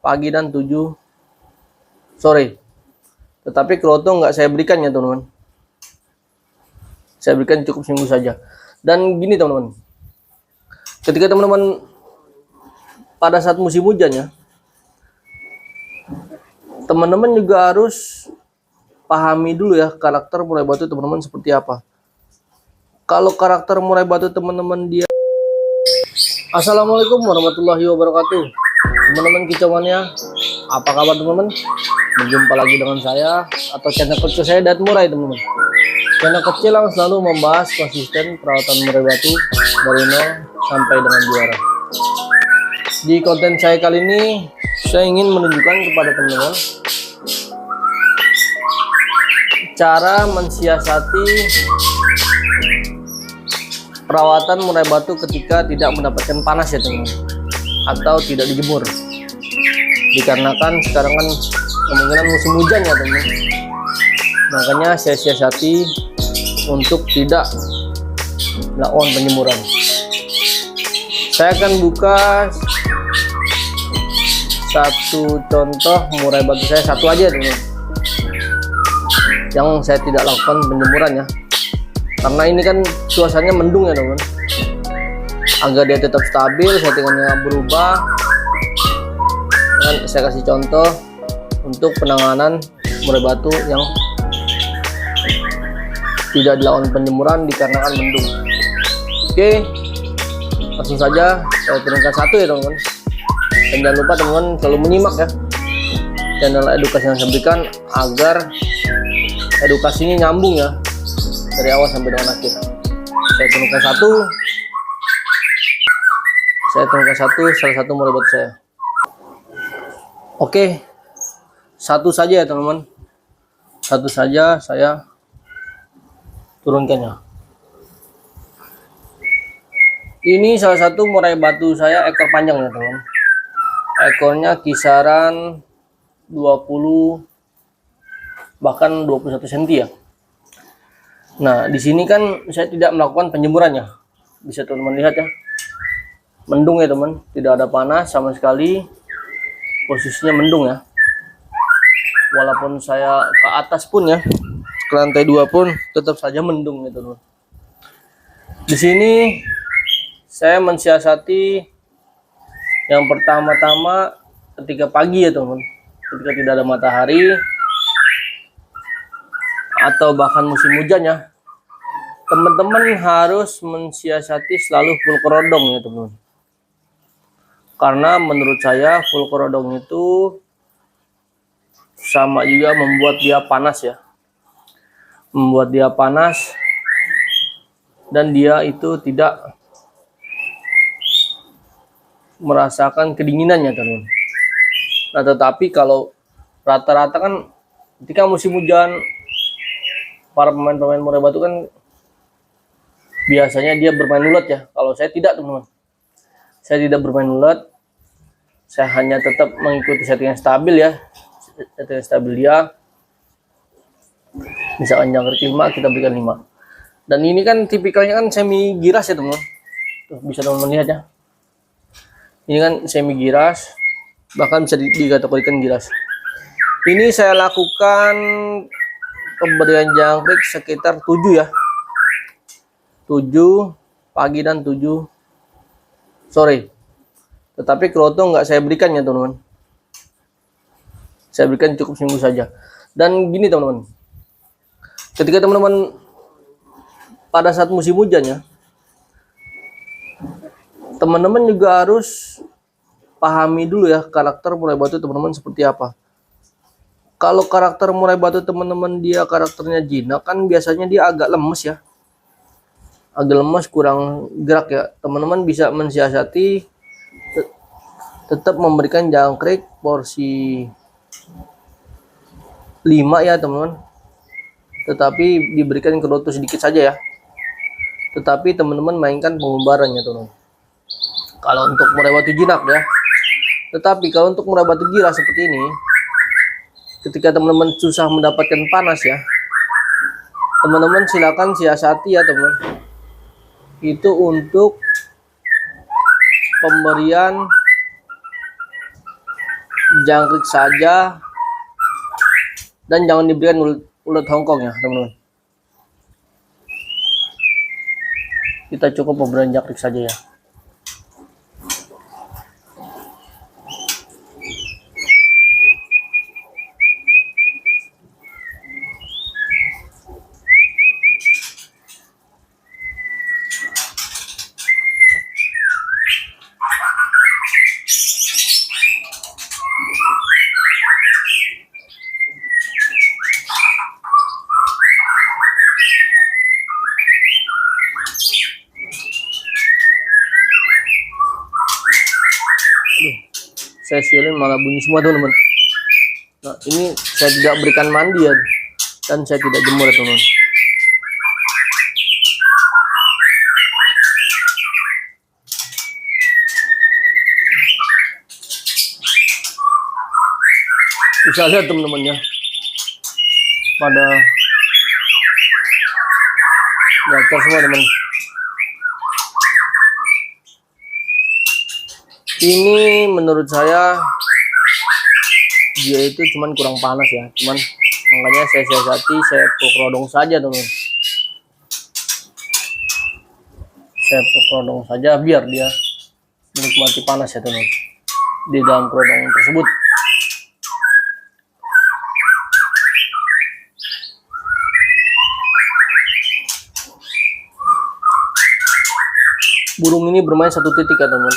pagi dan 7 sore. Tetapi kroto nggak saya berikan ya teman-teman. Saya berikan cukup seminggu saja. Dan gini teman-teman, ketika teman-teman pada saat musim hujan ya, teman-teman juga harus pahami dulu ya karakter murai batu teman-teman seperti apa. Kalau karakter murai batu teman-teman dia... Assalamualaikum warahmatullahi wabarakatuh. Teman-teman kicauannya, apa kabar teman-teman? Berjumpa lagi dengan saya atau channel kecil saya Dan Murai teman-teman. Channel kecil yang selalu membahas konsisten perawatan murai batu dari nol sampai dengan juara. Di konten saya kali ini saya ingin menunjukkan kepada teman-teman cara mensiasati perawatan murai batu ketika tidak mendapatkan panas ya teman-teman, atau tidak dijemur. Dikarenakan sekarang kan kemungkinan musim hujan ya teman-teman, makanya saya siasati untuk tidak melakukan penjemuran. Saya akan buka satu contoh murai batu saya, satu aja teman-teman, yang saya tidak lakukan penjemuran ya, karena ini kan suasananya mendung ya teman-teman. Agar dia tetap stabil, settingannya berubah. Dan saya kasih contoh untuk penanganan murai batu yang tidak dilakukan penjemuran dikarenakan mendung. Oke, langsung saja saya turunkan satu ya teman-teman. Dan jangan lupa teman-teman selalu menyimak ya channel edukasi yang saya berikan, agar edukasi ini nyambung ya dari awal sampai dengan akhir. Saya turunkan salah satu murai batu saya. Oke, satu saja ya teman-teman, satu saja saya turunkannya. Ini salah satu murai batu saya ekor panjang ya teman-teman. Ekornya kisaran 20 bahkan 21 cm ya. Nah, di sini kan saya tidak melakukan penjemurannya. Bisa teman-teman lihat ya. Mendung ya teman, tidak ada panas sama sekali. Posisinya mendung ya. Walaupun saya ke atas pun ya, ke lantai 2 pun tetap saja mendung ya teman. Di sini saya mensiasati yang pertama-tama ketika pagi ya teman, ketika tidak ada matahari atau bahkan musim hujan ya, teman-teman harus mensiasati selalu full kerodong ya teman. Karena menurut saya full kerodong itu sama juga membuat dia panas ya, membuat dia panas dan dia itu tidak merasakan kedinginannya teman. Nah, tetapi kalau rata-rata kan ketika musim hujan, para pemain-pemain murai batu kan biasanya dia bermain ulet ya. Kalau saya tidak teman-teman, saya tidak bermain ulet, saya hanya tetap mengikuti setting yang stabil ya. Setting yang stabil dia, misalkan jangkrik 5, kita berikan 5. Dan ini kan tipikalnya kan semi giras ya teman-teman. Tuh, bisa teman-teman lihat ya. Ini kan semi giras, bahkan bisa dikategorikan giras. Ini saya lakukan pemberian jangkrik sekitar 7 ya. 7 pagi dan 7 sore. Tetapi kroto nggak saya berikan ya teman-teman. Saya berikan cukup seminggu saja. Dan gini teman-teman, ketika teman-teman pada saat musim hujan ya, teman-teman juga harus pahami dulu ya karakter murai batu teman-teman seperti apa. Kalau karakter murai batu teman-teman dia karakternya jinak, kan biasanya dia agak lemes ya, agak lemes, kurang gerak ya. Teman-teman bisa mensiasati tetap memberikan jangkrik porsi 5 ya teman-teman, tetapi diberikan kroto sedikit saja ya. Tetapi teman-teman mainkan pengumbaran ya teman-teman, kalau untuk murai batu jinak ya. Tetapi kalau untuk murai batu giras seperti ini, ketika teman-teman susah mendapatkan panas ya, teman-teman silakan siasati ya teman, itu untuk pemberian jangkrik saja, dan jangan diberikan ulat Hongkong ya teman-teman. Kita cukup pemberian jangkrik saja ya. Saya siulin malah bunyi semua teman-teman. Nah ini saya tidak berikan mandi ya, dan saya tidak jemur ya teman-teman. Bisa lihat teman-teman ya, pada gacor semua teman. Ini menurut saya dia itu cuman kurang panas ya, makanya saya siasati, saya pukul saja teman. Saya pukul saja biar dia menikmati panas ya teman di dalam kerodong tersebut. Burung ini bermain satu titik ya teman.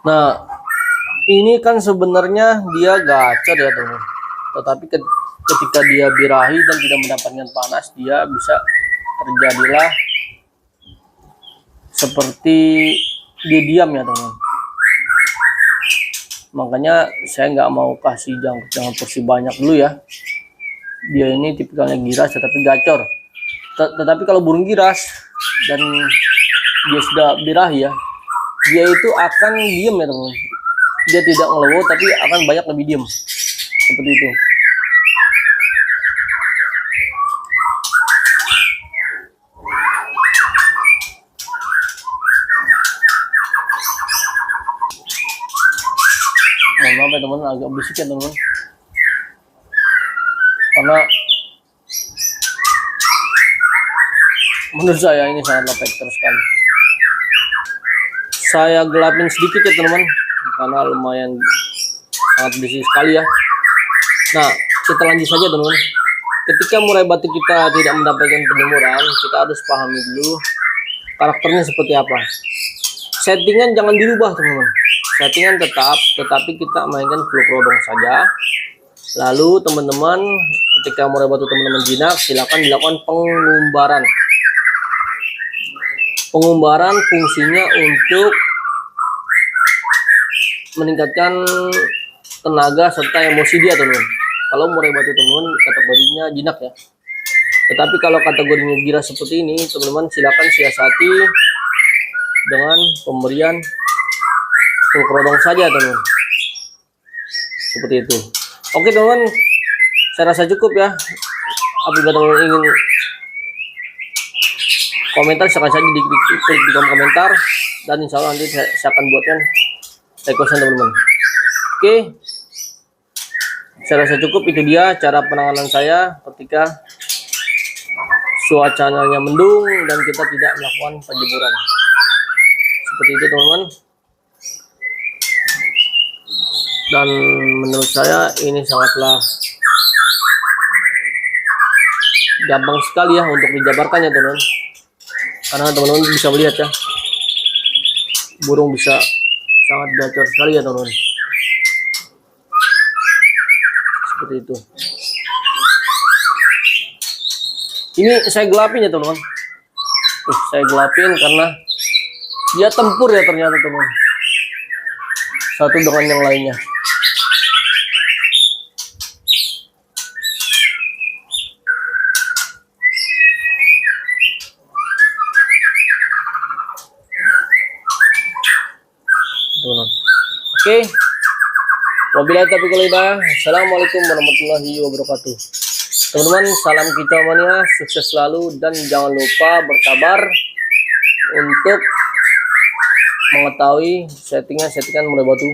Nah, ini kan sebenarnya dia gacor ya teman. Tetapi ketika dia birahi dan tidak mendapatkan panas, dia bisa terjadilah seperti dia diam ya teman. Makanya saya nggak mau kasih jangan porsi banyak dulu ya. Dia ini tipikalnya giras tetapi gacor. Tetapi kalau burung giras dan dia sudah birahi ya, dia itu akan diem ya teman. Dia tidak ngelowo tapi akan banyak lebih diem seperti itu. Mohon maaf ya teman, agak berisik ya teman, karena menurut saya ini sangatlah vektor sekali. Saya gelapin sedikit ya teman-teman, karena lumayan sangat berisik sekali ya. Nah, kita lanjut saja teman-teman. Ketika murai batu kita tidak mendapatkan penjemuran, kita harus pahami dulu karakternya seperti apa. Settingan jangan dirubah teman-teman. Settingan tetap, tetapi kita mainkan fluk rodong saja. Lalu teman-teman, ketika murai batu teman-teman jinak, silakan dilakukan pengumbaran. Pengumbaran fungsinya untuk meningkatkan tenaga serta emosi dia teman-teman. Kalau murai batu teman-teman kategorinya jinak ya. Tetapi kalau kategorinya giras seperti ini teman-teman, silakan siasati dengan pemberian full rodong saja teman-teman. Seperti itu. Oke teman-teman, saya rasa cukup ya. Apabila teman-teman ingin komentar, silakan saja klik di kolom komentar, dan insya Allah nanti saya akan buatkan requestan teman-teman. Oke, saya rasa cukup. Itu dia cara penanganan saya ketika cuacanya mendung dan kita tidak melakukan penjemuran. Seperti itu teman-teman. Dan menurut saya ini sangatlah gampang sekali ya untuk dijabarkan ya teman-teman. Karena teman-teman bisa melihat ya, burung bisa sangat gacor sekali ya teman-teman. Seperti itu. Ini saya gelapin ya teman-teman. Saya gelapin karena dia tempur ya ternyata teman-teman, satu dengan yang lainnya. Teman-teman. Oke. Wabillahi taufiq wal hidayah. Assalamualaikum warahmatullahi wabarakatuh. Teman-teman, salam kicau mania, sukses selalu dan jangan lupa bersabar untuk mengetahui settingan murai batu,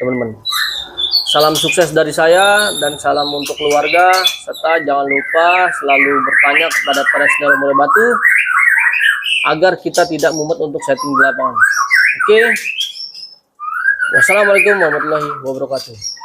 teman-teman. Salam sukses dari saya dan salam untuk keluarga, serta jangan lupa selalu bertanya kepada para senior murai batu agar kita tidak mumet untuk setting di lapangan. Oke. Wassalamualaikum warahmatullahi wabarakatuh.